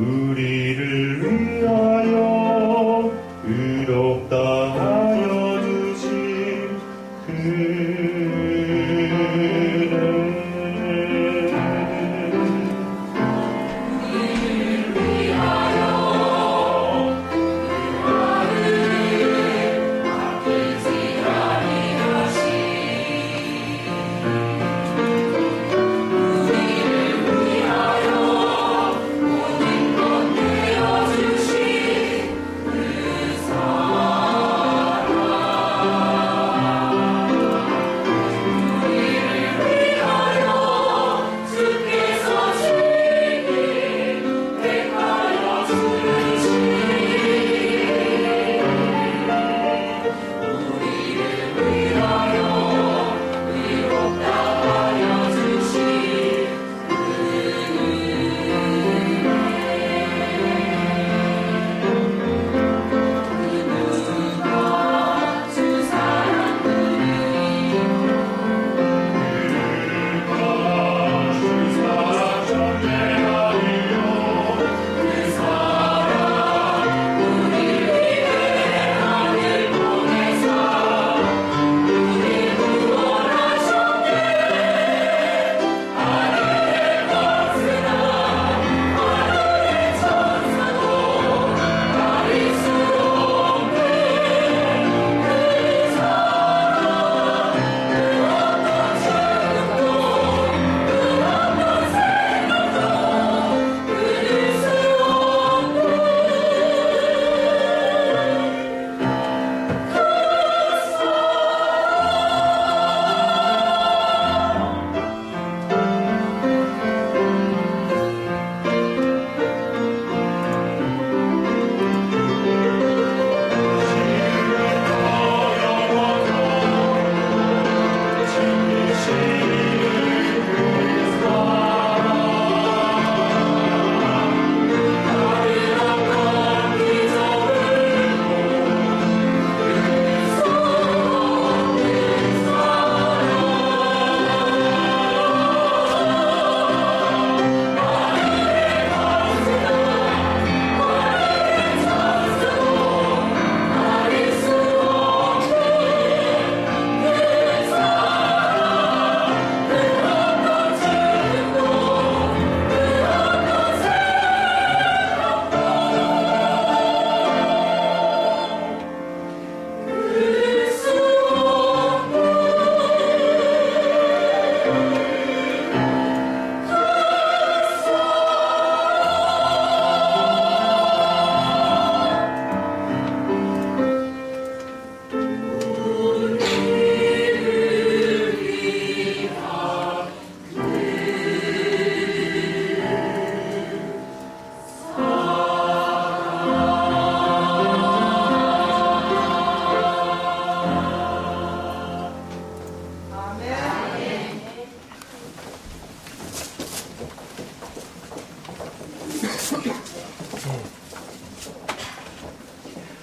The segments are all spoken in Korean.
우리를 위하여 의롭다 하여 주신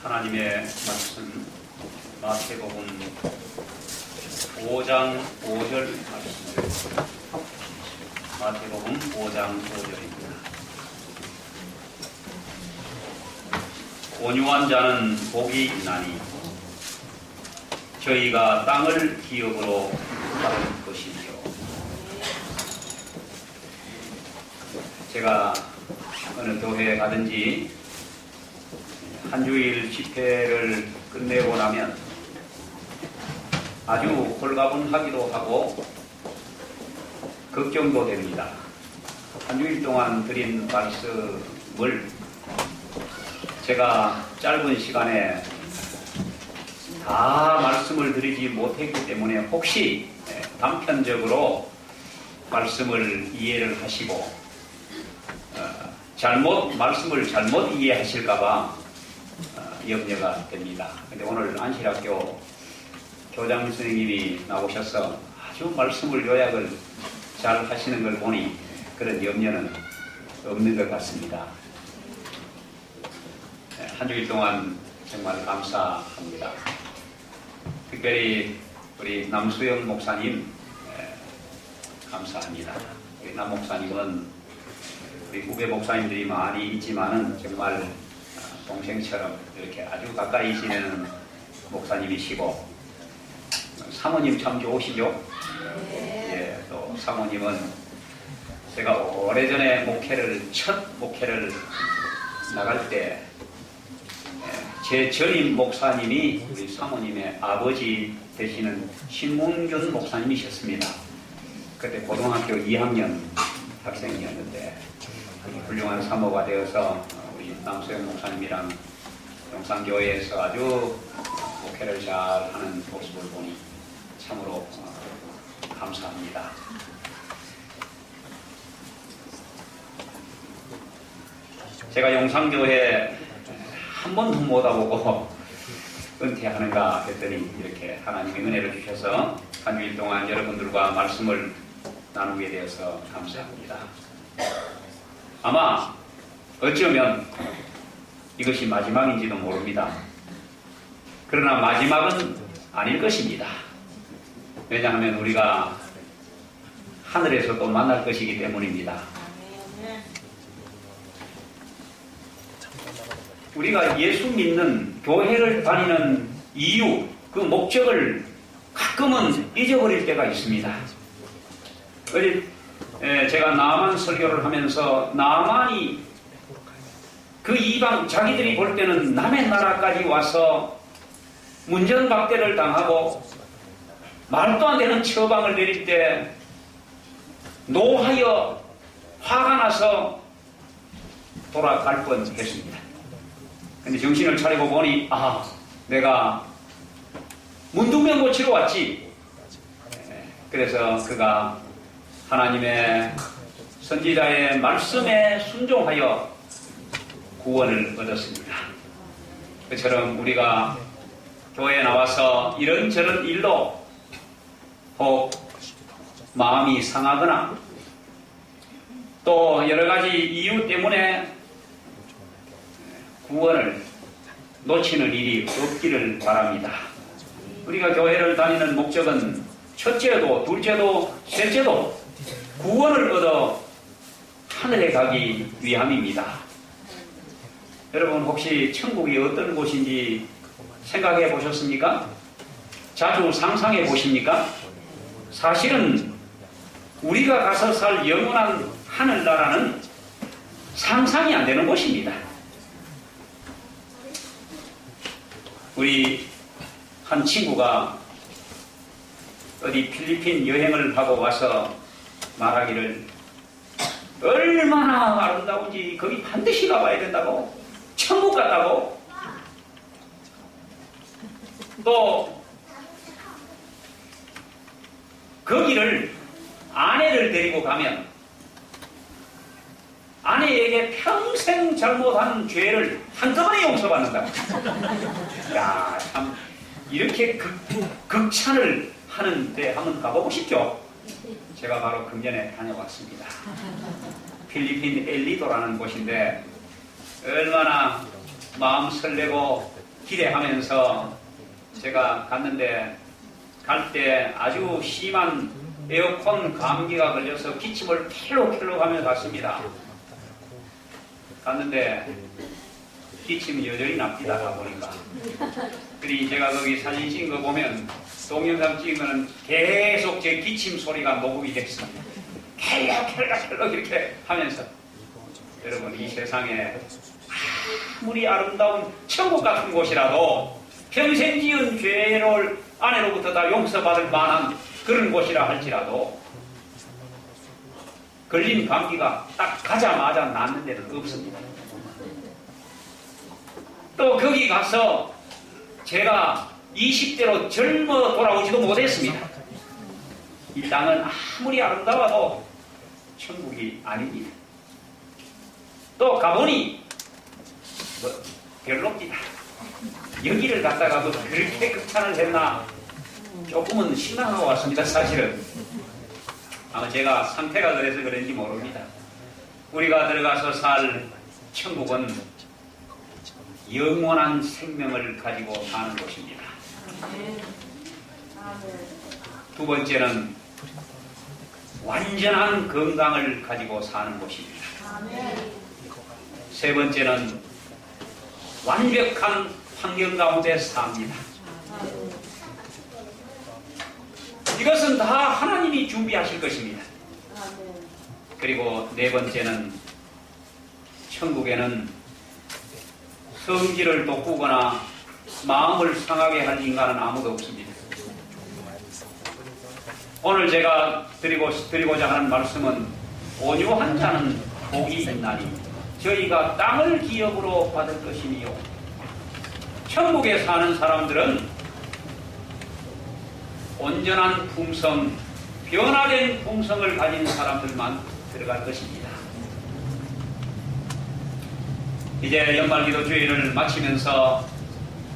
하나님의 말씀 마태복음 5장 5절 말씀입니다. 마태복음 5장 5절입니다. 온유한 자는 복이 있나니 저희가 땅을 기업으로 받을 것이며. 제가 어느 교회에 가든지 한 주일 집회를 끝내고 나면 아주 홀가분하기도 하고 걱정도 됩니다. 한 주일 동안 드린 말씀을 제가 짧은 시간에 다 말씀을 드리지 못했기 때문에 혹시 단편적으로 말씀을 이해를 하시고 말씀을 잘못 이해하실까봐 염려가 됩니다. 근데 오늘 안실학교 교장 선생님이 나오셔서 아주 말씀을 요약을 잘 하시는 걸 보니 그런 염려는 없는 것 같습니다. 한 주일 동안 정말 감사합니다. 특별히 우리 남수영 목사님 감사합니다. 우리 남 목사님은 우리 후배 목사님들이 많이 있지만은 정말 동생처럼 이렇게 아주 가까이 지내는 목사님이시고, 사모님 참 좋으시죠? 예, 또 사모님은 제가 오래전에 첫 목회를 나갈 때 제 전임 목사님이 우리 사모님의 아버지 되시는 신문균 목사님이셨습니다. 그때 고등학교 2학년 학생이었는데 훌륭한 사모가 되어서 우리 남소영 목사님이랑 영산교회에서 아주 목회를 잘하는 모습을 보니 참으로 감사합니다. 제가 영산교회 한 번도 못 와보고 은퇴하는가 했더니 이렇게 하나님의 은혜를 주셔서 한 주일 동안 여러분들과 말씀을 나누게 되어서 감사합니다. 아마 어쩌면 이것이 마지막인지도 모릅니다. 그러나 마지막은 아닐 것입니다. 왜냐하면 우리가 하늘에서 또 만날 것이기 때문입니다. 우리가 예수 믿는 교회를 다니는 이유, 그 목적을 가끔은 잊어버릴 때가 있습니다. 제가 나만 설교를 하면서 나만이 그 이방, 자기들이 볼 때는 남의 나라까지 와서 문전박대를 당하고 말도 안 되는 처방을 내릴 때 노하여 화가 나서 돌아갈 뻔했습니다. 근데 정신을 차리고 보니 내가 문둥병 고치러 왔지. 그래서 그가 하나님의 선지자의 말씀에 순종하여 구원을 얻었습니다. 그처럼 우리가 교회에 나와서 이런저런 일로 혹 마음이 상하거나 또 여러 가지 이유 때문에 구원을 놓치는 일이 없기를 바랍니다. 우리가 교회를 다니는 목적은 첫째도 둘째도 셋째도 구원을 얻어 하늘에 가기 위함입니다. 여러분 혹시 천국이 어떤 곳인지 생각해 보셨습니까? 자주 상상해 보십니까? 사실은 우리가 가서 살 영원한 하늘나라는 상상이 안 되는 곳입니다. 우리 한 친구가 어디 필리핀 여행을 하고 와서 말하기를 얼마나 아름다운지 거기 반드시 가봐야 된다고, 천국 같다고. 또 거기를 아내를 데리고 가면 아내에게 평생 잘못한 죄를 한꺼번에 용서받는다고. 야, 참 이렇게 극찬을 하는데 한번 가보고 싶죠? 제가 바로 금년에 다녀왔습니다. 필리핀 엘리도라는 곳인데 얼마나 마음 설레고 기대하면서 제가 갔는데, 갈 때 아주 심한 에어컨 감기가 걸려서 기침을 켈록켈록 하며 갔습니다. 갔는데 기침이 여전히 납니다. 보니까. 그리고 제가 거기 사진 찍은 거 보면, 동영상 찍은 거는 계속 제 기침 소리가 녹음이 됐습니다. 켈록켈록 이렇게 하면서. 여러분, 이 세상에 아무리 아름다운 천국 같은 곳이라도 평생 지은 죄를 아내로부터 다 용서받을 만한 그런 곳이라 할지라도 걸린 감기가 딱 가자마자 낫는 데는 없습니다. 또 거기 가서 제가 20대로 젊어 돌아오지도 못했습니다. 이 땅은 아무리 아름다워도 천국이 아닙니다. 또 가보니 별로입니다. 여기를 갔다가도 그렇게 극찬을 했나 조금은 실망하고 왔습니다. 사실은 아마 제가 상태가 그래서 그런지 모릅니다. 우리가 들어가서 살 천국은 영원한 생명을 가지고 사는 곳입니다. 두 번째는 완전한 건강을 가지고 사는 곳입니다. 세 번째는 완벽한 환경 가운데 삽니다. 이것은 다 하나님이 준비하실 것입니다. 그리고 네 번째는 천국에는 성질을 돋구거나 마음을 상하게 할 인간은 아무도 없습니다. 오늘 제가 드리고자 하는 말씀은 온유한 자는 복이 있나니 저희가 땅을 기업으로 받을 것이니요. 천국에 사는 사람들은 온전한 품성, 변화된 품성을 가진 사람들만 들어갈 것입니다. 이제 연말기도 주일을 마치면서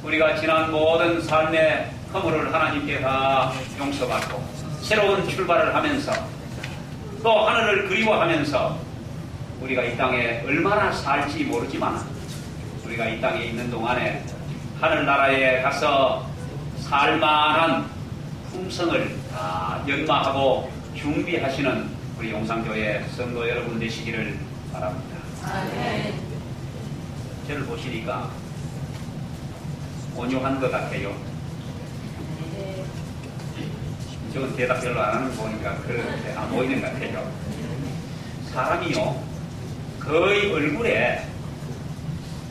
우리가 지난 모든 삶의 허물을 하나님께 다 용서받고 새로운 출발을 하면서 또 하늘을 그리워하면서 우리가 이 땅에 얼마나 살지 모르지만 우리가 이 땅에 있는 동안에 하늘나라에 가서 살만한 품성을 다 연마하고 준비하시는 우리 용산교회 성도 여러분 되시기를 바랍니다. 저를 보시니까 온유한 것 같아요. 저는 대답 별로 안 하는 거 보니까 그렇게 안 보이는 것 같아요. 사람이요, 거의 얼굴에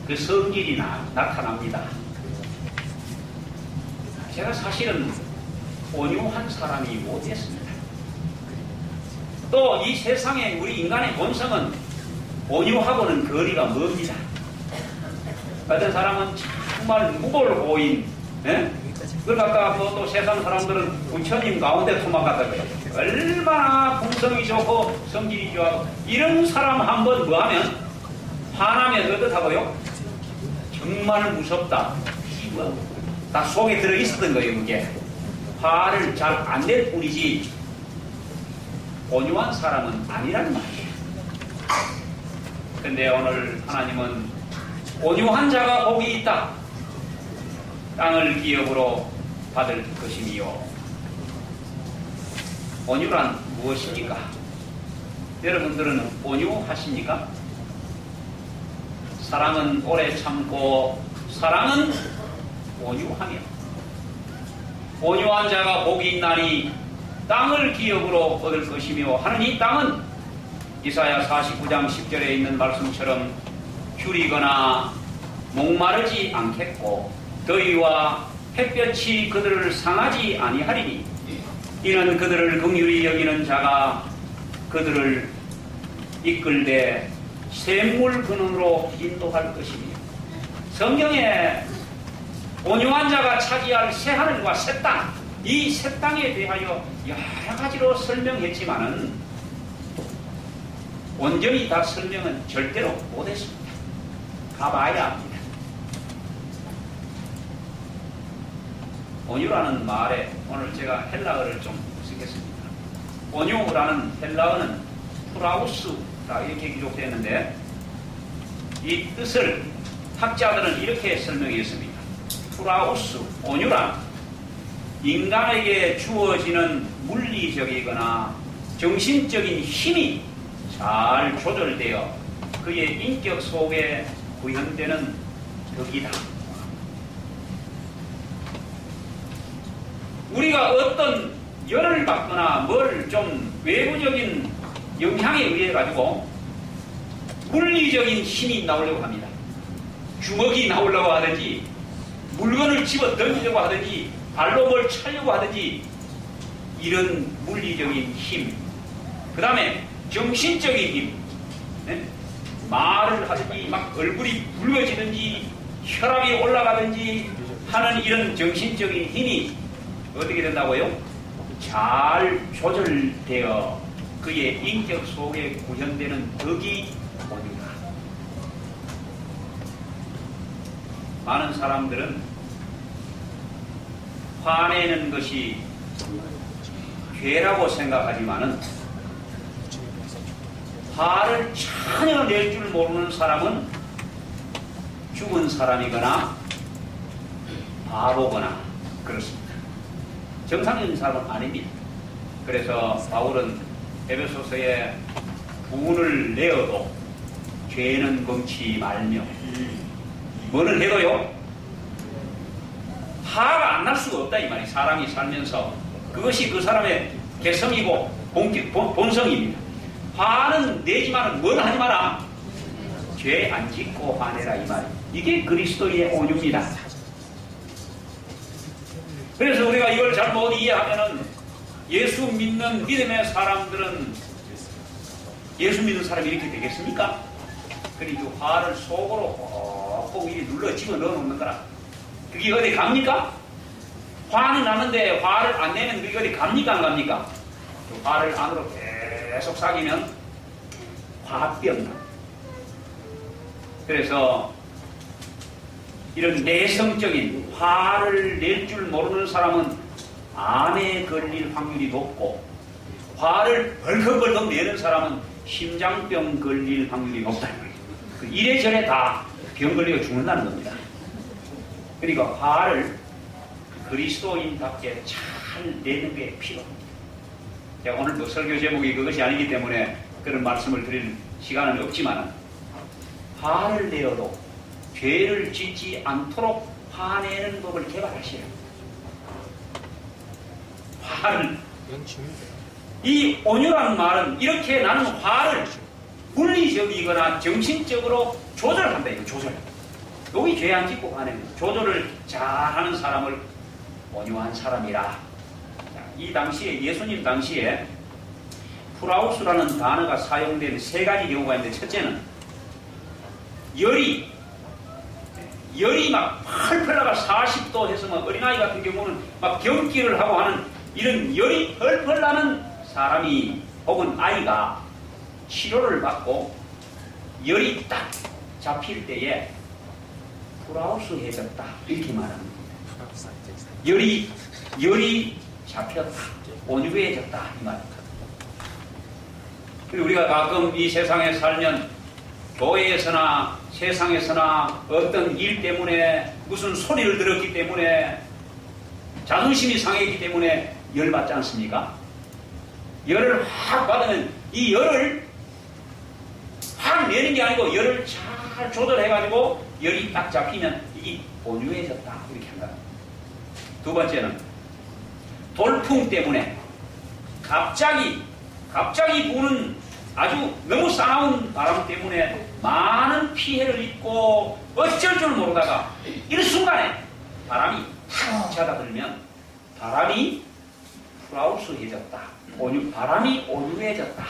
그 성질이 나타납니다. 제가 사실은 온유한 사람이 못됐습니다. 또 이 세상에 우리 인간의 본성은 온유하고는 거리가 멉니다. 어떤 사람은 정말 무골고인, 그걸 아까 또 세상 사람들은 부처님 가운데 토막같다고요. 얼마나 품성이 좋고 성질이 좋아도 이런 사람 한번 뭐하면 화나면 어떻다고요? 정말 무섭다. 다 속에 들어있었던 거예요. 그게 화를 잘 안 낼 뿐이지 온유한 사람은 아니라는 말이에요. 근데 오늘 하나님은 온유한 자가 복이 있다. 땅을 기업으로 받을 것이니요. 온유란 무엇입니까? 여러분들은 온유하십니까? 사랑은 오래 참고 사랑은 온유하며 온유한 자가 복이 있나니 땅을 기업으로 얻을 것이며 하는 이 땅은 이사야 49장 10절에 있는 말씀처럼 줄이거나 목마르지 않겠고 더위와 햇볕이 그들을 상하지 아니하리니 이는 그들을 긍휼히 여기는 자가 그들을 이끌되 샘물 근원으로 인도할 것이며 성경에 온유한 자가 차지할 새하늘과 새 땅, 이 새 땅에 대하여 여러 가지로 설명했지만은 온전히 다 설명은 절대로 못했습니다. 가봐야 합니다. 온유라는 말에 오늘 제가 헬라어를 좀 쓰겠습니다. 온유라는 헬라어는 프라우스라 이렇게 기록되어 있는데 이 뜻을 학자들은 이렇게 설명했습니다. 프라우스, 온유란 인간에게 주어지는 물리적이거나 정신적인 힘이 잘 조절되어 그의 인격 속에 구현되는 덕이다. 우리가 어떤 열을 받거나 뭘 좀 외부적인 영향에 의해 가지고 물리적인 힘이 나오려고 합니다. 주먹이 나오려고 하든지 물건을 집어 던지려고 하든지 발로 뭘 차려고 하든지 이런 물리적인 힘, 그 다음에 정신적인 힘, 말을 하든지 막 얼굴이 붉어지든지 혈압이 올라가든지 하는 이런 정신적인 힘이 어떻게 된다고요? 잘 조절되어 그의 인격 속에 구현되는 덕이 온유다. 많은 사람들은 화내는 것이 죄라고 생각하지만은 화를 전혀 낼 줄 모르는 사람은 죽은 사람이거나 바보거나 그렇습니다. 정상적인 사람은 아닙니다. 그래서 바울은 에베소서에 분을 내어도 죄는 금치 말며. 뭐를 해도요, 화가 안 날 수가 없다 이 말이. 사람이 살면서 그것이 그 사람의 개성이고 본성입니다. 화는 내지만은 뭘 하지 마라. 죄 안 짓고 화내라 이 말. 이게 그리스도의 온유입니다. 그래서 우리가 이걸 잘못 이해하면은 예수 믿는 믿음의 사람들은, 예수 믿는 사람이 이렇게 되겠습니까? 그리고 화를 속으로 꼭 이리 눌러 집어 넣어 놓는 거라. 그게 어디 갑니까? 화는 나는데 화를 안 내면 그게 어디 갑니까? 안 갑니까? 그 화를 안으로 계속 사귀면 화병 납니다. 그래서 이런 내성적인 화를 낼 줄 모르는 사람은 암에 걸릴 확률이 높고, 화를 벌컥벌컥 내는 사람은 심장병 걸릴 확률이 높다는 거예요. 이래저래 다 병 걸리고 죽는다는 겁니다. 그러니까 화를 그리스도인답게 잘 내는 게 필요합니다. 제가 오늘 뭐 설교 제목이 그것이 아니기 때문에 그런 말씀을 드릴 시간은 없지만, 화를 내어도 죄를 짓지 않도록 화내는 법을 개발하시라. 화를, 이 온유란 말은 이렇게 나는 화를 물리적이거나 정신적으로 조절한다. 이거 조절. 여기 죄 안 짓고 화내는 거. 조절을 잘하는 사람을 온유한 사람이라. 이 당시에, 예수님 당시에 프라우스라는 단어가 사용된 세 가지 경우가 있는데, 첫째는 열이 막 펄펄 나가 40도 해서 막 어린아이 같은 경우는 막 경기를 하고 하는 이런 열이 펄펄 나는 사람이 혹은 아이가 치료를 받고 열이 딱 잡힐 때에 프라우스해졌다 이렇게 말합니다. 열이 잡혔다, 온유해졌다 이 말입니다. 그리고 우리가 가끔 이 세상에 살면 교회에서나 세상에서나 어떤 일 때문에, 무슨 소리를 들었기 때문에, 자존심이 상했기 때문에 열받지 않습니까? 열을 확 받으면 이 열을 확 내는 게 아니고 열을 잘 조절해가지고 열이 딱 잡히면 이게 온유해졌다 이렇게 한다. 두 번째는 돌풍 때문에 갑자기 부는 아주 너무 싸나운 바람 때문에 많은 피해를 입고 어쩔 줄 모르다가 이런 순간에 바람이 탁 잡아들면 바람이 프라우스해졌다. 바람이 온유해졌다.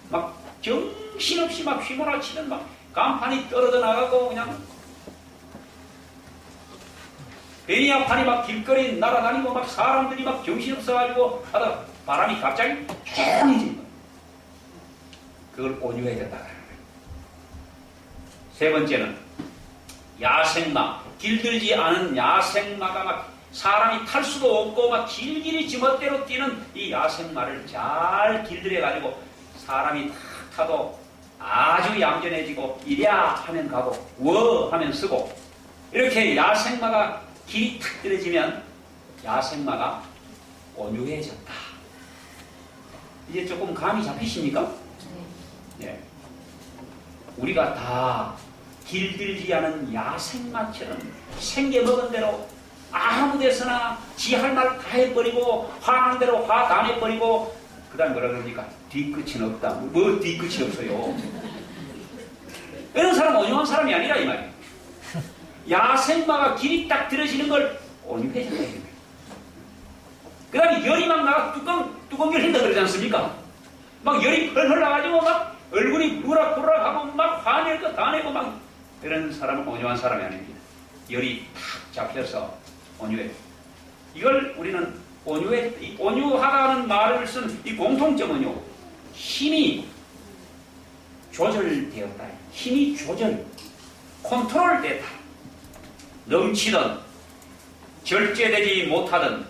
막 정신없이 막 휘몰아치는 막 간판이 떨어져 나가고 그냥 베니아판이 막 길거리 날아다니고 막 사람들이 막 정신없어가지고 하다가 바람이 갑자기 조용해진 거예요. 그걸 온유해졌다. 세 번째는 야생마, 길들지 않은 야생마가 막 사람이 탈 수도 없고 막 길길이 지멋대로 뛰는 이 야생마를 잘 길들여가지고 사람이 탁 타도 아주 얌전해지고 이랴 하면 가고 워 하면 쓰고, 이렇게 야생마가 길이 탁 들어지면 야생마가 온유해졌다. 이제 조금 감이 잡히십니까? 네. 우리가 다 길들지 않은 야생마처럼 생겨먹은 대로 아무 데서나 지 할 말 다 해버리고 화난 대로 화 다 내버리고, 그 다음에 뭐라 그럽니까? 뒤끝은 없다. 뭐 뒤끝이 없어요. 이런 사람은 온유한 사람이 아니라 이 말이에요. 야생마가 길이 딱 들어지는 걸 온유해졌다. 그 다음에 열이 막 나가 뚜껑 열린다 그러지 않습니까? 막 열이 펄펄 나가지고 막 얼굴이 부락부락하고 막 화낼 거 다 내고 막, 이런 사람은 온유한 사람이 아닙니다. 열이 탁 잡혀서 온유해. 이걸 우리는 온유하다는 말을 쓴 이 공통점은요, 힘이 조절되었다. 힘이 컨트롤됐다. 넘치든 절제되지 못하든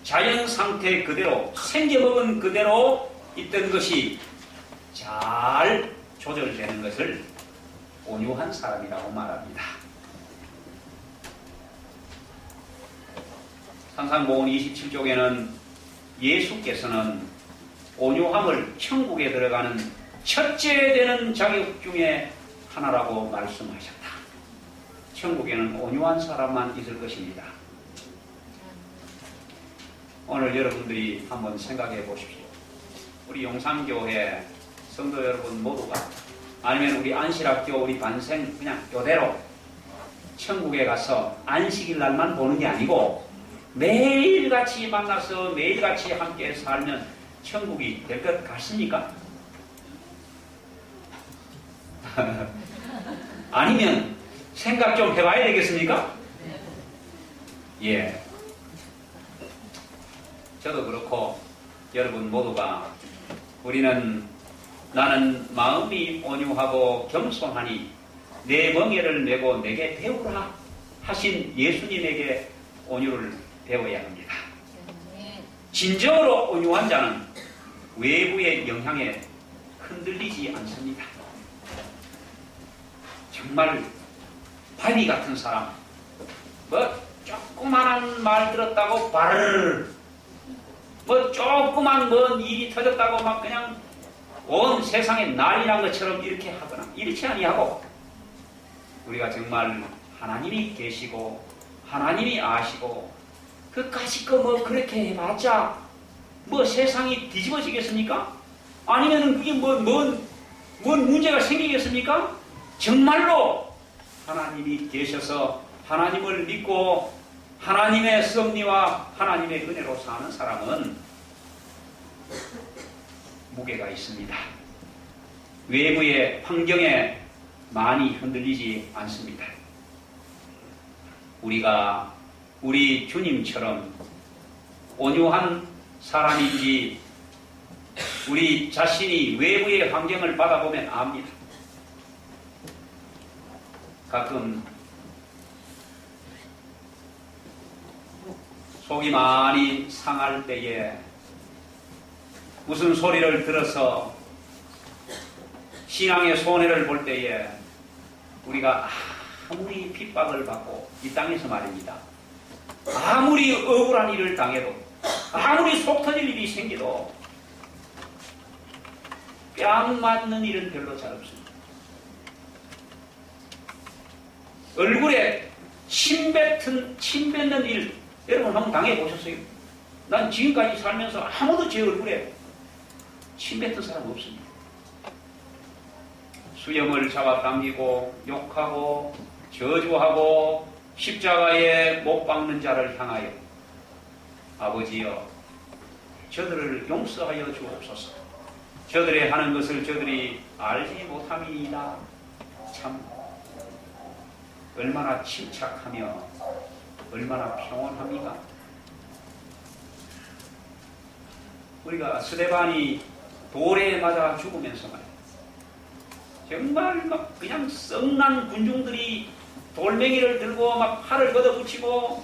자연 상태 그대로 생겨먹은 그대로 있던 것이 잘 조절되는 것을 온유한 사람이라고 말합니다. 산상보훈 27쪽에는 예수께서는 온유함을 천국에 들어가는 첫째 되는 자격 중에 하나라고 말씀하셨다. 천국에는 온유한 사람만 있을 것입니다. 오늘 여러분들이 한번 생각해 보십시오. 우리 용산교회 성도 여러분 모두가, 아니면 우리 안실학교 우리 반생 그냥 이대로 천국에 가서 안식일 날만 보는 게 아니고 매일같이 만나서 매일같이 함께 살면 천국이 될 것 같습니까? 아니면 생각 좀 해봐야 되겠습니까? 예. 저도 그렇고 여러분 모두가 우리는 나는 마음이 온유하고 겸손하니 내 멍에를 메고 내게 배우라 하신 예수님에게 온유를 배워야 합니다. 진정으로 온유한 자는 외부의 영향에 흔들리지 않습니다. 정말 바위 같은 사람, 조그만한 말 들었다고 조그만 뭔 일이 터졌다고 막 그냥 온 세상에 난리 난 것처럼 이렇게 하거나 이렇지 아니하고, 우리가 정말 하나님이 계시고 하나님이 아시고 그까짓 거 그렇게 해봤자 세상이 뒤집어지겠습니까? 아니면은 그게 뭔 문제가 생기겠습니까? 정말로 하나님이 계셔서 하나님을 믿고 하나님의 섭리와 하나님의 은혜로 사는 사람은 무게가 있습니다. 외부의 환경에 많이 흔들리지 않습니다. 우리가 우리 주님처럼 온유한 사람인지 우리 자신이 외부의 환경을 받아보면 압니다. 가끔 속이 많이 상할 때에 무슨 소리를 들어서 신앙의 손해를 볼 때에 우리가 아무리 핍박을 받고 이 땅에서 말입니다. 아무리 억울한 일을 당해도 아무리 속 터질 일이 생겨도 뺨 맞는 일은 별로 잘 없습니다. 얼굴에 침 뱉는 일 여러분 한번 당해보셨어요? 난 지금까지 살면서 아무도 제 얼굴에 침 뱉은 사람 없습니다. 수염을 잡아당기고 욕하고 저주하고 십자가에 못 박는 자를 향하여 아버지여 저들을 용서하여 주옵소서. 저들의 하는 것을 저들이 알지 못함이니이다. 참 얼마나 침착하며 얼마나 평온합니까? 우리가 스데반이 돌에 맞아 죽으면서 말이야. 정말 막 그냥 썩난 군중들이 돌멩이를 들고 막 팔을 걷어붙이고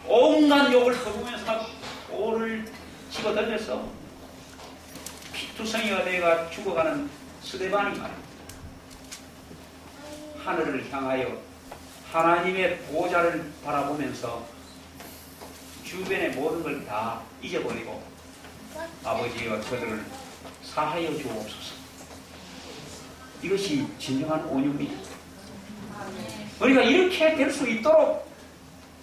온갖 욕을 퍼부으면서 막 돌을 집어던져서 피투성이가 돼가 죽어가는 스데반이 말이야. 하늘을 향하여 하나님의 보좌를 바라보면서 주변의 모든 걸 다 잊어버리고 아버지여 저들을 사하여 주옵소서. 이것이 진정한 온유입니다. 우리가 이렇게 될 수 있도록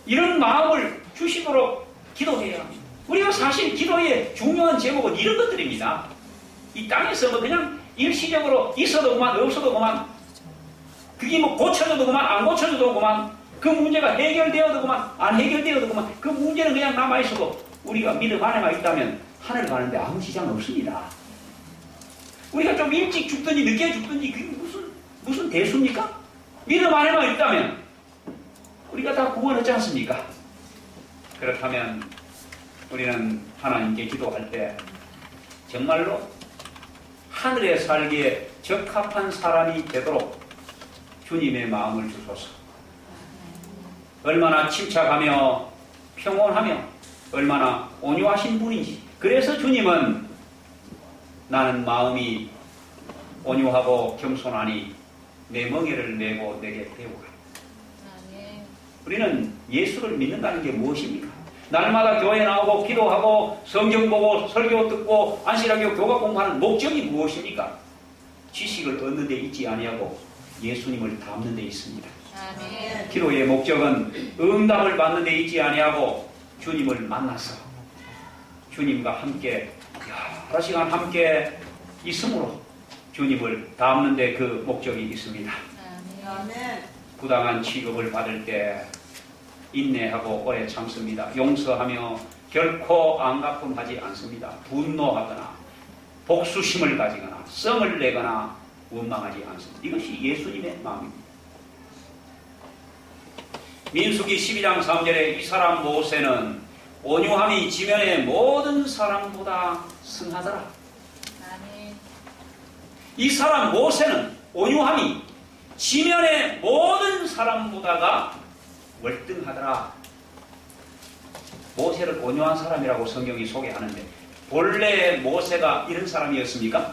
이런 마음을 주시도록 기도해야 합니다. 우리가 사실 기도의 중요한 제목은 이런 것들입니다. 이 땅에서 그냥 일시적으로 있어도 그만 없어도 그만, 그게 고쳐져도 그만 안 고쳐져도 그만, 그 문제가 해결되어도 그만 안 해결되어도 그만, 그 문제는 그냥 남아있어도 우리가 믿음 안에만 있다면 하늘 가는데 아무 지장 없습니다. 우리가 좀 일찍 죽든지 늦게 죽든지 그게 무슨 대수입니까? 믿음 안에만 있다면 우리가 다 구원하지 않습니까? 그렇다면 우리는 하나님께 기도할 때 정말로 하늘에 살기에 적합한 사람이 되도록 주님의 마음을 주소서. 얼마나 침착하며 평온하며 얼마나 온유하신 분인지. 그래서 주님은 나는 마음이 온유하고 겸손하니 내 멍에를 메고 내게 배우라. 우리는 예수를 믿는다는 게 무엇입니까? 날마다 교회 나오고 기도하고 성경 보고 설교 듣고 안식하고 교가 공부하는 목적이 무엇입니까? 지식을 얻는 데 있지 아니하고 예수님을 닮는 데 있습니다. 아멘. 기도의 목적은 응답을 받는 데 있지 아니하고 주님을 만나서 주님과 함께 여러 시간 함께 있음으로 주님을 닮는 데 그 목적이 있습니다. 아멘. 부당한 취급을 받을 때 인내하고 오래 참습니다. 용서하며 결코 안갚음하지 않습니다. 분노하거나 복수심을 가지거나 성을 내거나 원망하지 않습니다. 이것이 예수님의 마음입니다. 민수기 12장 3절에 이 사람 모세는 온유함이 지면의 모든 사람보다 승하더라. 아멘. 이 사람 모세는 온유함이 지면의 모든 사람보다가 월등하더라. 모세를 온유한 사람이라고 성경이 소개하는데 본래 모세가 이런 사람이었습니까?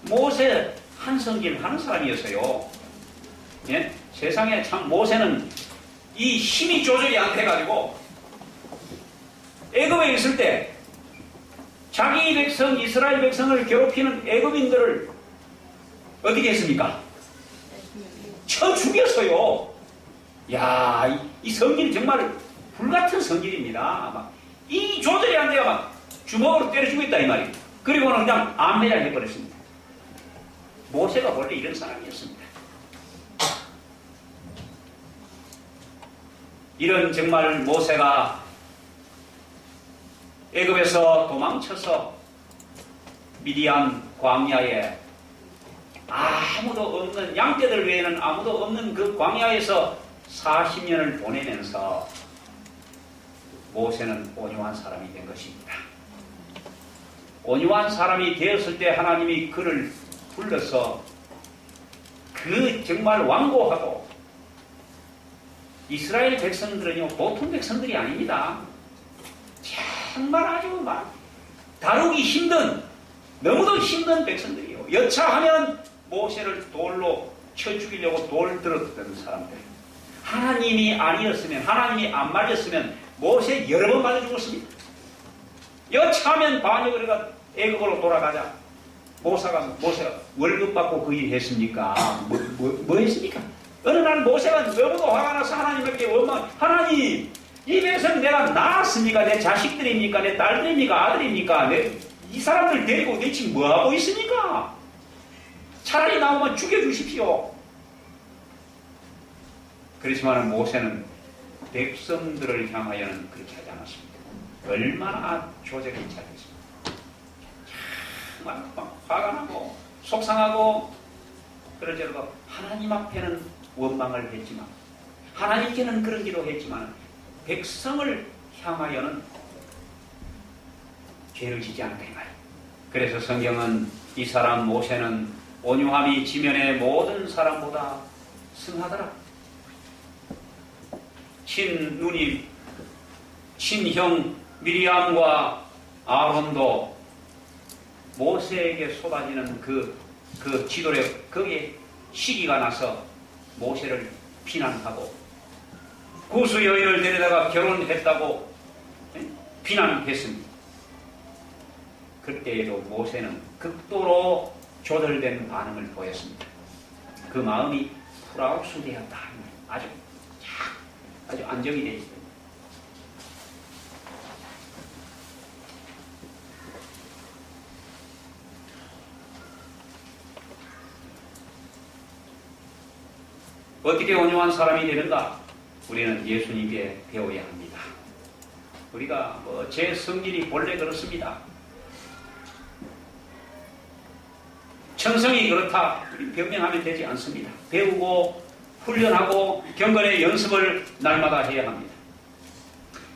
모세 한성질 하는 사람이었어요. 예? 세상에 참 모세는 이 힘이 조절이 안 돼가지고 애굽에 있을 때 자기 백성 이스라엘 백성을 괴롭히는 애굽인들을 어떻게 했습니까? 쳐 죽였어요. 야, 이 성질이 정말 불같은 성질입니다. 이 조절이 안 돼야 막 주먹으로 때려 죽였다 이 말이에요. 그리고는 그냥 안매장 해버렸습니다. 모세가 원래 이런 사람이었습니다. 이런 정말 모세가 애굽에서 도망쳐서 미디안 광야에 아무도 없는 양떼들 외에는 아무도 없는 그 광야에서 40년을 보내면서 모세는 온유한 사람이 된 것입니다. 온유한 사람이 되었을 때 하나님이 그를 불러서 그 정말 완고하고 이스라엘 백성들은요 보통 백성들이 아닙니다. 정말 아주 막 다루기 힘든 너무도 힘든 백성들이요. 여차하면 모세를 돌로 쳐 죽이려고 돌 들었던 사람들. 하나님이 아니었으면 하나님이 안 말렸으면 모세 여러 번 맞아 죽었습니다. 여차하면 반역을 해가 애굽으로 돌아가자. 모세가 월급 받고 그 일 했습니까? 뭐 했습니까? 어느 날 모세가 너무도 화가 나서 하나님께 원망, 하나님, 이 백성 내가 낳았습니까? 내 자식들입니까? 내 딸들입니까? 아들입니까? 이 사람들 데리고 대체 뭐하고 있습니까? 차라리 나오면 죽여주십시오. 그렇지만 모세는 백성들을 향하여는 그렇게 하지 않았습니다. 얼마나 조절이 잘했습니다. 정말 막 화가 나고 속상하고 그러저러고 하나님 앞에는 원망을 했지만 하나님께는 그런 기도 했지만 백성을 향하여는 죄를 지지 않다 이 말이에요. 그래서 성경은 이 사람 모세는 온유함이 지면의 모든 사람보다 승하더라. 친누님, 친형 미리암과 아론도 모세에게 쏟아지는 그 지도력, 거기에 시기가 나서 모세를 비난하고 구수 여인을 데려다가 결혼했다고 비난했습니다. 그때에도 모세는 극도로 조절된 반응을 보였습니다. 그 마음이 풀아웃되었다. 아주 안정이 되어 있습니다. 어떻게 온유한 사람이 되는가? 우리는 예수님께 배워야 합니다. 우리가 제 성질이 본래 그렇습니다. 천성이 그렇다. 우리 변명하면 되지 않습니다. 배우고 훈련하고 경건의 연습을 날마다 해야 합니다.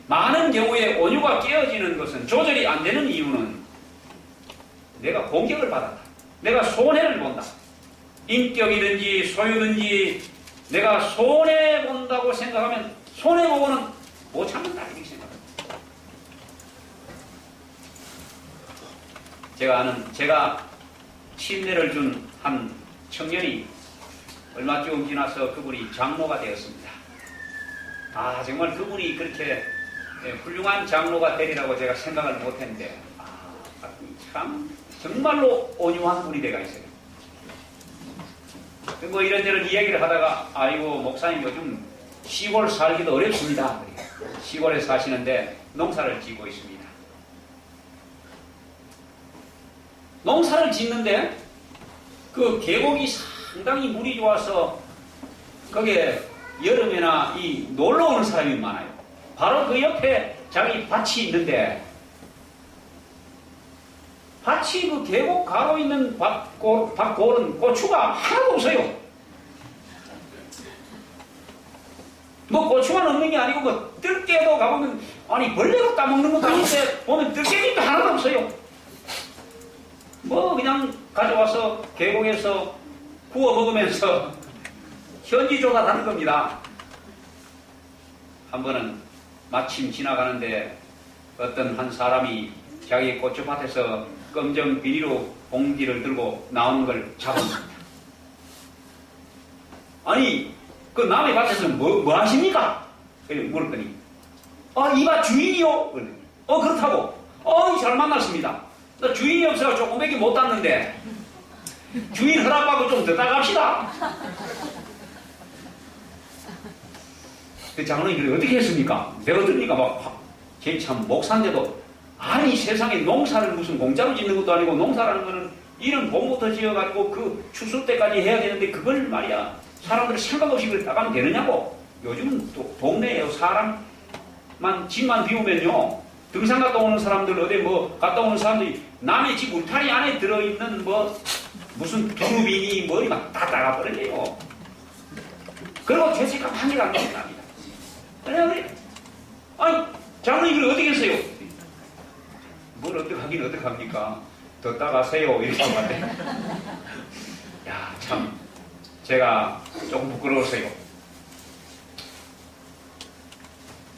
많은 경우에 온유가 깨어지는 것은 조절이 안 되는 이유는 내가 공격을 받았다. 내가 손해를 본다. 인격이든지 소유든지 내가 손해본다고 생각하면 손해보고는 못 참는다 이렇게 생각합니다. 제가 침례를 준 한 청년이 얼마 좀 지나서 그분이 장로가 되었습니다. 정말 그분이 그렇게 훌륭한 장로가 되리라고 제가 생각을 못했는데 참 정말로 온유한 우리 대가 있어요. 뭐 이런저런 이야기를 하다가 아이고 목사님 요즘 시골 살기도 어렵습니다. 시골에 사시는데 농사를 짓고 있습니다. 농사를 짓는데 그 계곡이 상당히 물이 좋아서 거기에 여름에나 이 놀러 오는 사람이 많아요. 바로 그 옆에 자기 밭이 있는데 밭이 그 계곡 가로 있는 밭골은 고추가 하나도 없어요. 뭐 고추만 없는 게 아니고 뭐 뜰개도 가보면 아니 벌레로 따먹는 것도 아닌데 보면 뜰개잎도 하나도 없어요. 뭐 그냥 가져와서 계곡에서 구워 먹으면서 현지 조사하는 겁니다. 한 번은 마침 지나가는데 어떤 한 사람이 자기 고추밭에서 검정 비닐로 봉지를 들고 나오는 걸 잡았습니다. 아니 그 남의 밭에서 뭐 하십니까? 물었더니 이 밭 주인이요? 그렇다고. 잘 만났습니다. 나 주인이 없어서 조금밖에 못 땄는데 주인 허락받고 좀 더 따갑시다. 그 장로님 그래 어떻게 했습니까? 내가 들으니까 참 목사인데도 아니 세상에 농사를 무슨 공짜로 짓는 것도 아니고 농사라는 거는 이런 봄부터 지어가지고 그 추수 때까지 해야 되는데 그걸 말이야 사람들이 생각 없이 그걸 따가면 되느냐고. 요즘은 또 동네에 사람만 집만 비우면요 등산 갔다 오는 사람들 어디 뭐 갔다 오는 사람들이 남의 집 울타리 안에 들어있는 무슨 두루비니 머리 막 다 따가버려요. 그리고 죄책감 한 개가 안 나옵니다. 그래 아니 장로님 이걸 어떻게 했어요? 뭘 어떡하긴 어떡합니까? 더 따가세요 이렇게 하는데 야 참 제가 조금 부끄러웠어요.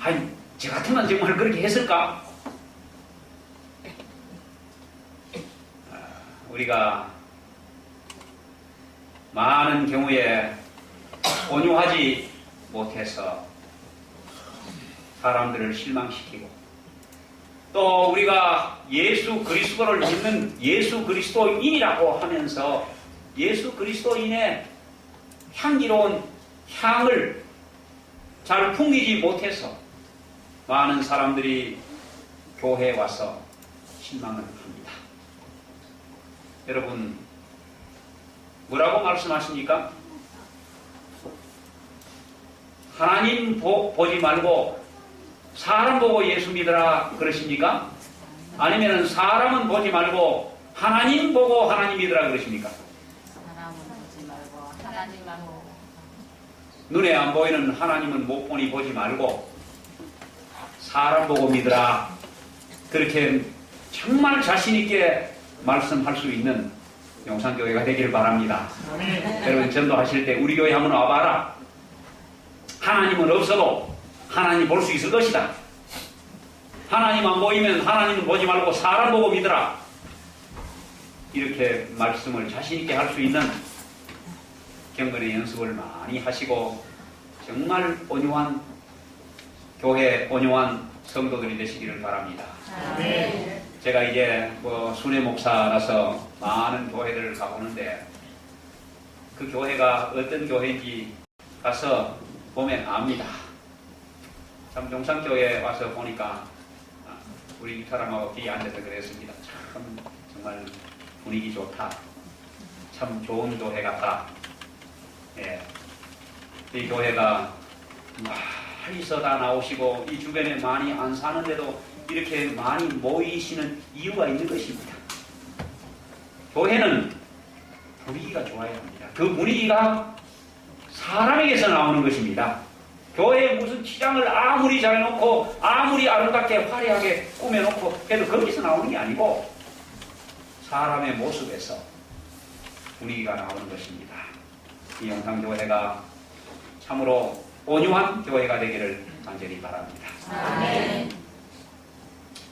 아니 저 같으면 정말 그렇게 했을까? 우리가 많은 경우에 온유하지 못해서 사람들을 실망시키고 또 우리가 예수 그리스도를 믿는 예수 그리스도인이라고 하면서 예수 그리스도인의 향기로운 향을 잘 풍기지 못해서 많은 사람들이 교회에 와서 실망을 합니다. 여러분 뭐라고 말씀하십니까? 하나님 보지 말고 사람 보고 예수 믿으라 그러십니까? 아니면 사람은 보지 말고 하나님 보고 하나님 믿으라 그러십니까? 사람은 보지 말고 하나님만 보고. 눈에 안 보이는 하나님은 못 보니 보지 말고 사람 보고 믿으라. 그렇게 정말 자신 있게 말씀할 수 있는 용산교회가 되길 바랍니다. 여러분 전도하실 때 우리 교회 한번 와봐라. 하나님은 없어도 하나님 볼 수 있을 것이다. 하나님 안 보이면 하나님은 보지 말고 사람 보고 믿으라. 이렇게 말씀을 자신 있게 할 수 있는 경건의 연습을 많이 하시고 정말 온유한 교회, 온유한 성도들이 되시기를 바랍니다. 네. 제가 이제 순회 목사라서 많은 교회들을 가보는데 그 교회가 어떤 교회인지 가서 보면 압니다. 참 용산교회에 와서 보니까 우리 이사람하고 뒤에 앉아서 그랬습니다. 참 정말 분위기 좋다. 참 좋은 교회 같다. 예. 이 교회가 멀리서 다 나오시고 이 주변에 많이 안 사는데도 이렇게 많이 모이시는 이유가 있는 것입니다. 교회는 분위기가 좋아야 합니다. 그 분위기가 사람에게서 나오는 것입니다. 교회에 무슨 치장을 아무리 잘 해놓고 아무리 아름답게 화려하게 꾸며놓고 해도 거기서 나오는 게 아니고 사람의 모습에서 분위기가 나오는 것입니다. 이 영상교회가 참으로 온유한 교회가 되기를 간절히 바랍니다. 아멘.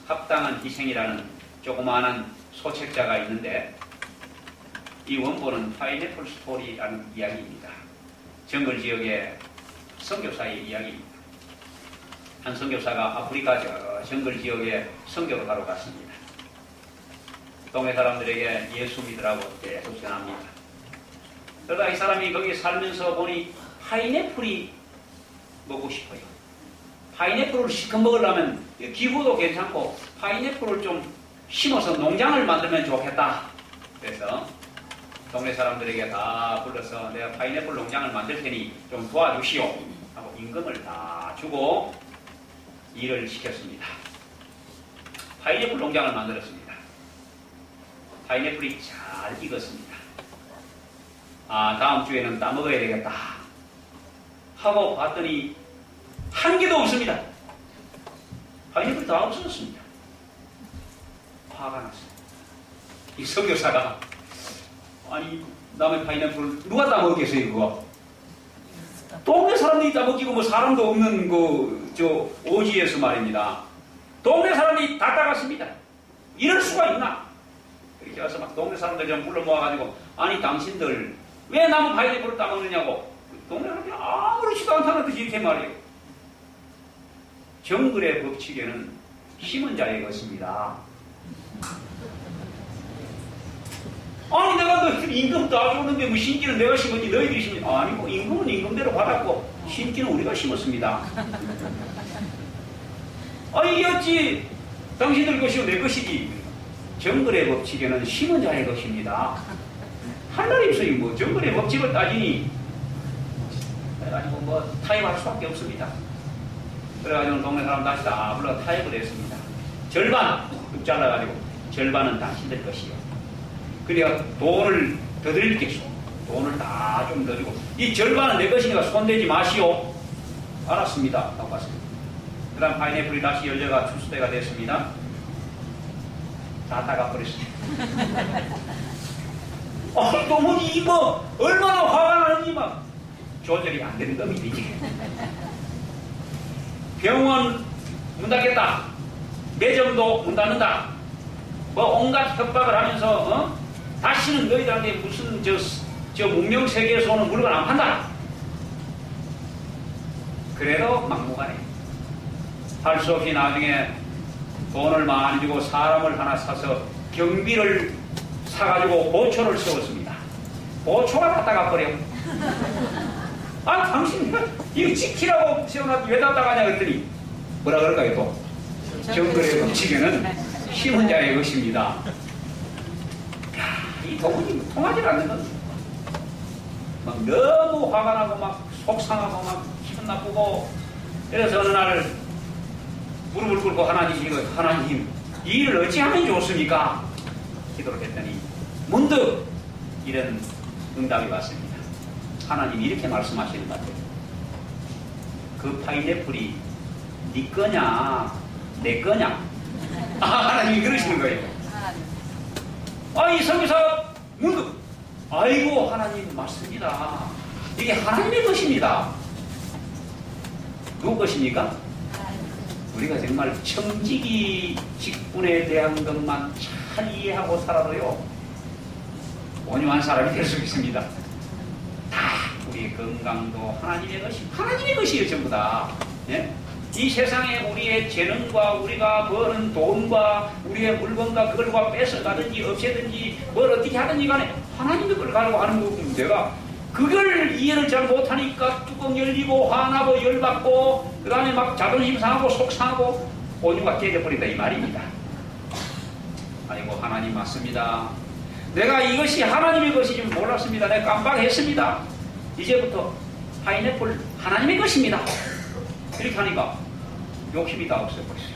합당한 희생이라는 조그마한 소책자가 있는데 이 원본은 파인애플 스토리라는 이야기입니다. 정글 지역의 선교사의 이야기입니다. 한 선교사가 아프리카 정글 지역에 선교를 하러 갔습니다. 동네 사람들에게 예수 믿으라고 계속 전합니다. 그러다 이 사람이 거기 살면서 보니 파인애플이 먹고 싶어요. 파인애플을 시켜 먹으려면 기후도 괜찮고 파인애플을 좀 심어서 농장을 만들면 좋겠다. 그래서 동네 사람들에게 다 불러서 내가 파인애플 농장을 만들 테니 좀 도와주시오 하고 임금을 다 주고 일을 시켰습니다. 파인애플 농장을 만들었습니다. 파인애플이 잘 익었습니다. 아, 다음 주에는 따먹어야 되겠다 하고 봤더니 한 개도 없습니다. 파인애플이 다 없어졌습니다. 화가 났어요. 이 선교사가 아니 남의 파인애플 누가 따먹겠어요 그거? 동네 사람들이 따먹기고 뭐 사람도 없는 저 오지에서 말입니다. 동네 사람들이 다 따갔습니다. 이럴 수가 있나? 이렇게 와서 막 동네 사람들 좀 불러 모아가지고 아니 당신들 왜 남의 파인애플을 따먹느냐고. 동네 사람들이 아무렇지도 않다는 듯이 이렇게 말해요. 정글의 법칙에는 심은 자의 것입니다. 아니 내가 너 임금 다 줬는데 뭐 신기는 내가 심었지 너희들이 심었지. 아니고 임금은 임금대로 받았고 신기는 우리가 심었습니다. 아니 어찌 당신들 것이고 내 것이지. 정글의 법칙에는 심은 자의 것입니다. 할 말이 없어요. 뭐 정글의 법칙을 따지니 그래가지고 뭐 타협할 수밖에 없습니다. 그래가지고 동네 사람 다시 다 불러 타협을 했습니다. 절반 뚝 잘라가지고 절반은 당신들 것이요. 그러니까 돈을 더 드릴겠소. 돈을 다 좀 더 주고 이 절반은 내 것이니까 손대지 마시오. 알았습니다 하고 갔습니다. 그 다음 파인애플이 다시 열려가 출수대가 됐습니다. 다 따가버렸습니다. 너무 이거 얼마나 화가 나는지 막 조절이 안 되는 겁니다. 이제 병원 문 닫겠다. 매점도 문 닫는다. 뭐 온갖 협박을 하면서 다시는 너희들한테 무슨 저 문명 세계에서 오는 물건 안 판다. 그래도 막무가내 할 수 없이 나중에 돈을 많이 주고 사람을 하나 사서 경비를 사가지고 보초를 세웠습니다. 보초가 갖다가 버려. 아 당신 이거 지키라고 세워놨지 왜 갖다 가냐 그랬더니 뭐라 그럴까요 또? 정글의 법칙에는 심은 자의 것입니다. 이 도무지 통하지 않는 겁니다. 막 너무 화가 나고 막 속상하고 막 기분 나쁘고 그래서 어느 날 무릎을 꿇고 하나님 이 일을 어찌하면 좋습니까? 기도를 했더니 문득 이런 응답이 왔습니다. 하나님이 이렇게 말씀하시는 것 같아요. 그 파인애플이 네 거냐 내 거냐? 하나님이 그러시는 거예요. 이 선교사 문득 아이고 하나님 맞습니다. 이게 하나님의 것입니다. 누구 것입니까? 우리가 정말 청지기 직분에 대한 것만 잘 이해하고 살아도요 온유한 사람이 될 수 있습니다. 다 우리의 건강도 하나님의 것이에요 전부 다. 예? 이 세상에 우리의 재능과 우리가 버는 돈과 우리의 물건과 그걸 뺏어가든지 없애든지 뭘 어떻게 하든지 간에 하나님의 걸 가지고 하는 거고 내가 그걸 이해를 잘 못하니까 뚜껑 열리고 화나고 열받고 그 다음에 막 자존심 상하고 속 상하고 온유가 깨져버린다 이 말입니다. 아이고 하나님 맞습니다. 내가 이것이 하나님의 것인지 몰랐습니다. 내가 깜빡했습니다. 이제부터 파인애플 하나님의 것입니다. 이렇게 하니까 욕심이 다 없어버렸어요.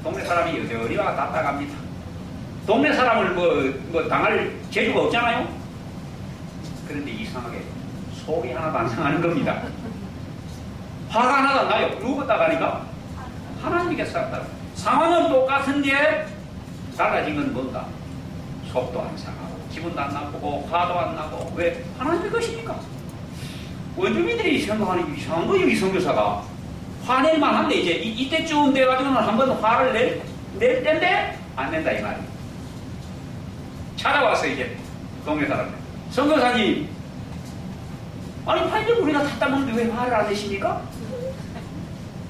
동네 사람이 여전히 와 다 따갑니다. 동네 사람을 뭐 당할 재주가 없잖아요. 그런데 이상하게 속이 하나도 안 상하는 겁니다. 화가 하나도 안 나요. 누구 따가니까? 하나님께서 따가. 상황은 똑같은데 달라진 건 뭔가? 속도 안 상하고 기분도 안 나쁘고 화도 안 나고 왜? 하나님의 것이니까. 원주민들이 생각하는 이상한 거예요. 이 선교사가 화낼만 한데 이제 이때쯤 돼가지고는 한번 화를 낼 때인데 안 낸다 이 말이에요. 찾아왔어 이제 동네 사람들. 선교사님 아니 파인애플 우리가 다 따먹는데 왜 화를 안 내십니까?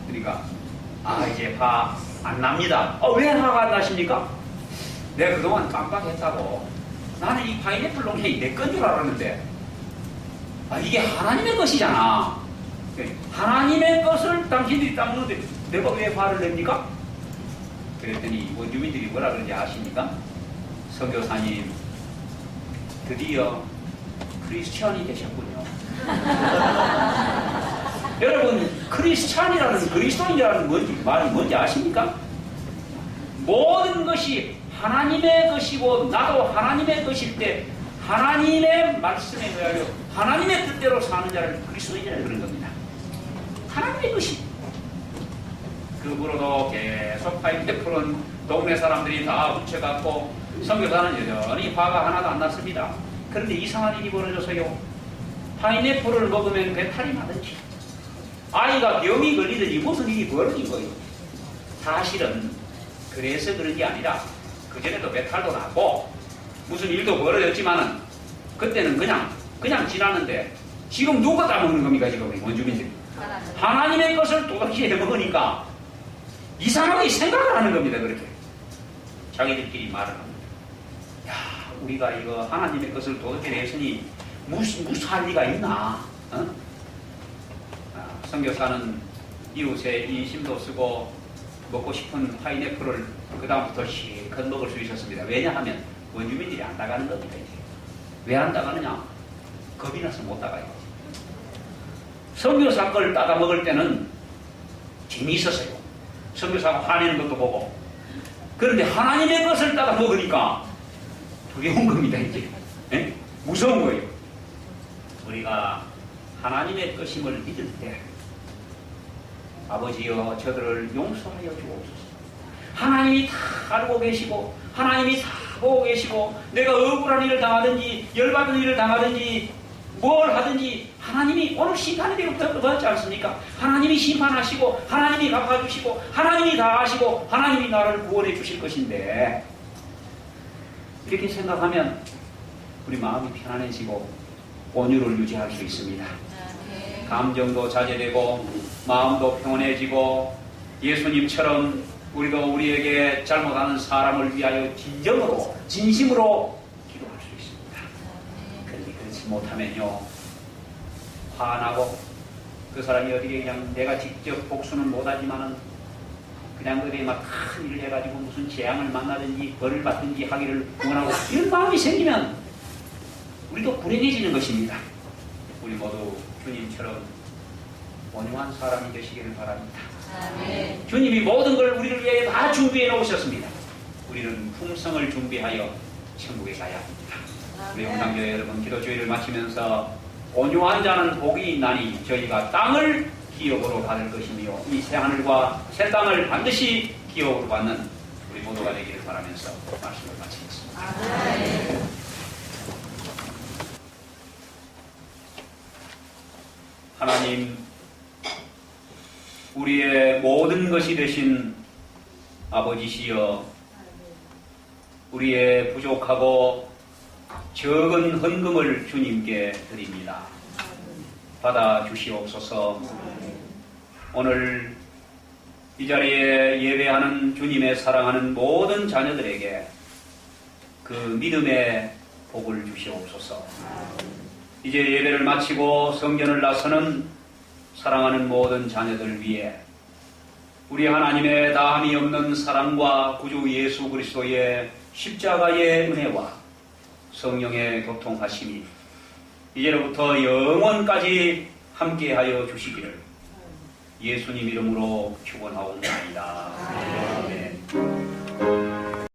그러니까 이제 화 안 납니다. 왜 화가 안 나십니까? 내가 그동안 깜빡했다고. 나는 이 파인애플 농장이 내 건 줄 알았는데, 이게 하나님의 것이잖아. 하나님의 것을 당신들이 따먹는데 내가 왜 화를 냅니까? 그랬더니 원주민들이 뭐라 그러는지 아십니까? 선교사님, 드디어 크리스천이 되셨군요. 여러분, 크리스찬이라는, 그리스도인이라는 말이 뭔지 아십니까? 모든 것이 하나님의 것이고 나도 하나님의 것일 때 하나님의 말씀에 의하여 하나님의 뜻대로 사는 자를 그리스도인이라 그런 겁니다. 하나님의 것이. 그으로도 계속 파인애플은 동네 사람들이 다 훔쳐갖고 선교사는 여전히 화가 하나도 안 났습니다. 그런데 이상한 일이 벌어져서요. 파인애플을 먹으면 배탈이 나든지 아이가 병이 걸리든지 무슨 일이 벌어진 거예요. 사실은 그래서 그런 게 아니라 그전에도 배탈도 나고 무슨 일도 벌어졌지만은 그때는 그냥 지났는데 지금 누가 따먹는 겁니까? 지금 우리 원주민들이 하나님의 것을 또다시 해먹으니까 이상하게 생각을 하는 겁니다. 그렇게 자기들끼리 말을 합니다. 야, 우리가 이거 하나님의 것을 도둑질 했으니 무사할 리가 있나? 어? 선교사는 이웃에 인심도 쓰고 먹고 싶은 파인애플을 그 다음부터 실컷 먹을 수 있었습니다. 왜냐하면 원주민들이 안 나가는 겁니다. 이제. 왜 안 나가느냐? 겁이 나서 못 나가요. 선교사 걸 따다 먹을 때는 재미있었어요. 선교사가 화내는 것도 보고. 그런데 하나님의 것을 따다 먹으니까 두려운 겁니다. 이제. 네? 무서운 거예요. 우리가 하나님의 것임을 믿을 때 아버지여 저들을 용서하여 주옵소서. 하나님이 다 알고 계시고 하나님이 다 보고 계시고 내가 억울한 일을 당하든지 열받은 일을 당하든지 뭘 하든지 하나님이 오늘 심판의 대로 받지 않습니까? 하나님이 심판하시고 하나님이 갚아주시고 하나님이 다 아시고 하나님이 나를 구원해 주실 것인데 이렇게 생각하면 우리 마음이 편안해지고 온유를 유지할 수 있습니다. 감정도 자제되고 마음도 평온해지고 예수님처럼 우리도 우리에게 잘못하는 사람을 위하여 진정으로 진심으로 기도할 수 있습니다. 그런데 그렇지 못하면요 화나고 그 사람이 어디에 그냥 내가 직접 복수는 못하지만은 그냥 그들이 막 큰 일을 해가지고 무슨 재앙을 만나든지 벌을 받든지 하기를 원하고 이런 마음이 생기면 우리도 불행해지는 것입니다. 우리 모두 주님처럼 온유한 사람이 되시기를 바랍니다. 아멘. 주님이 모든 걸 우리를 위해 다 준비해 놓으셨습니다. 우리는 풍성을 준비하여 천국에 가야 합니다. 우리 영상교회 여러분 기도주의를 마치면서 온유한 자는 복이 있나니 저희가 땅을 기업으로 받을 것이며 이 새하늘과 새 땅을 반드시 기업으로 받는 우리 모두가 되기를 바라면서 말씀을 마치겠습니다. 아멘. 하나님, 우리의 모든 것이 되신 아버지시여, 우리의 부족하고 적은 헌금을 주님께 드립니다. 받아 주시옵소서. 오늘 이 자리에 예배하는 주님의 사랑하는 모든 자녀들에게 그 믿음의 복을 주시옵소서. 이제 예배를 마치고 성전을 나서는 사랑하는 모든 자녀들 위해 우리 하나님의 다함이 없는 사랑과 구주 예수 그리스도의 십자가의 은혜와 성령의 교통하심이 이제로부터 영원까지 함께하여 주시기를 예수님 이름으로 축원하옵나이다.